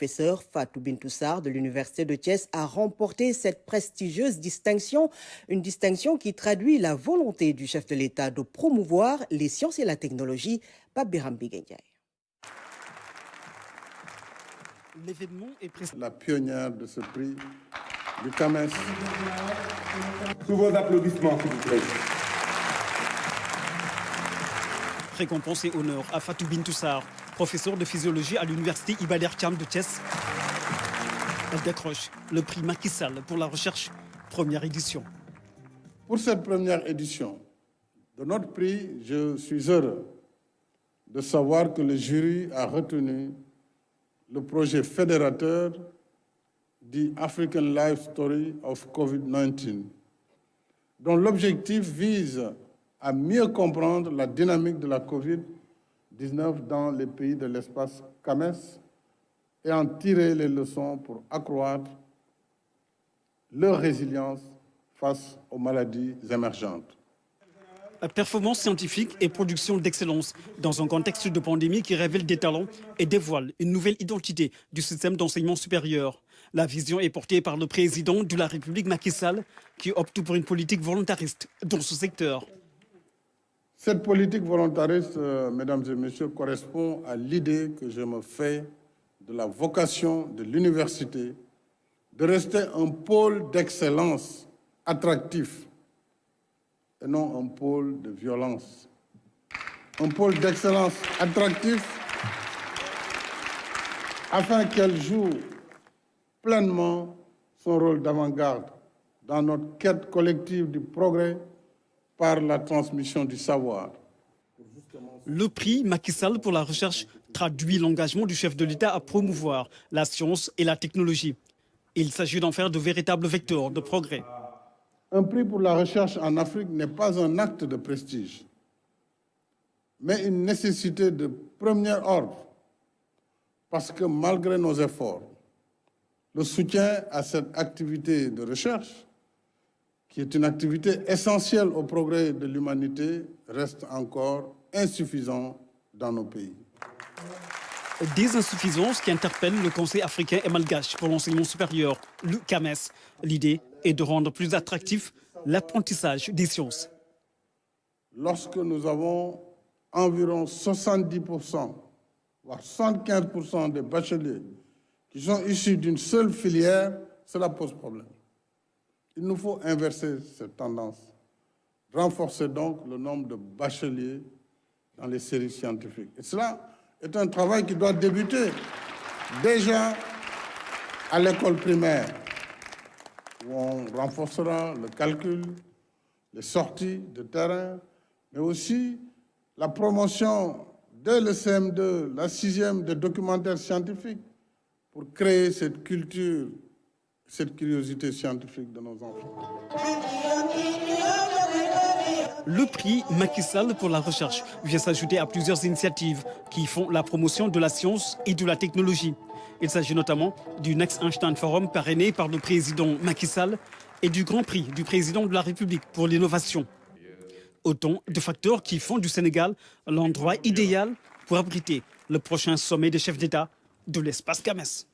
professeur Fatou Bintou Sarr de l'Université de Thiès a remporté cette prestigieuse distinction, une distinction qui traduit la volonté du chef de l'État de promouvoir les sciences et la technologie. Pape Biram Biguendiaï. L'événement est la pionnière de ce prix du CAMES. Sous vos applaudissements, s'il vous plaît. Récompense et honneur à Fatou Bintou Sarr, professeur de physiologie à l'université Iba Der Thiam de Thiès. Elle décroche le prix Macky Sall pour la recherche, première édition. Pour cette première édition de notre prix, je suis heureux de savoir que le jury a retenu le projet fédérateur dit African Life Story of COVID-19, dont l'objectif vise à mieux comprendre la dynamique de la COVID-19 dans les pays de l'espace CAMES et en tirer les leçons pour accroître leur résilience face aux maladies émergentes. Performance scientifique et production d'excellence dans un contexte de pandémie qui révèle des talents et dévoile une nouvelle identité du système d'enseignement supérieur. La vision est portée par le président de la République Macky Sall qui opte pour une politique volontariste dans ce secteur. Cette politique volontariste, mesdames et messieurs, correspond à l'idée que je me fais de la vocation de l'université de rester un pôle d'excellence attractif et non un pôle de violence. Un pôle d'excellence attractif afin qu'elle joue pleinement son rôle d'avant-garde dans notre quête collective du progrès par la transmission du savoir. Le prix Macky Sall pour la recherche traduit l'engagement du chef de l'État à promouvoir la science et la technologie. Il s'agit d'en faire de véritables vecteurs de progrès. Un prix pour la recherche en Afrique n'est pas un acte de prestige, mais une nécessité de premier ordre, parce que malgré nos efforts, le soutien à cette activité de recherche, qui est une activité essentielle au progrès de l'humanité, reste encore insuffisant dans nos pays. Des insuffisances qui interpellent le Conseil africain et malgache pour l'enseignement supérieur, le CAMES. L'idée est de rendre plus attractif l'apprentissage des sciences. Lorsque nous avons environ 70%, voire 75% des bacheliers qui sont issus d'une seule filière, cela pose problème. Il nous faut inverser cette tendance, renforcer donc le nombre de bacheliers dans les séries scientifiques. Et cela est un travail qui doit débuter déjà à l'école primaire, où on renforcera le calcul, les sorties de terrain, mais aussi la promotion dès le CM2, la 6e des documentaires scientifiques, pour créer cette culture, cette curiosité scientifique de nos enfants. Le prix Macky Sall pour la recherche vient s'ajouter à plusieurs initiatives qui font la promotion de la science et de la technologie. Il s'agit notamment du Next Einstein Forum parrainé par le président Macky Sall et du Grand Prix du président de la République pour l'innovation. Autant de facteurs qui font du Sénégal l'endroit idéal pour abriter le prochain sommet des chefs d'État de l'espace CAMES.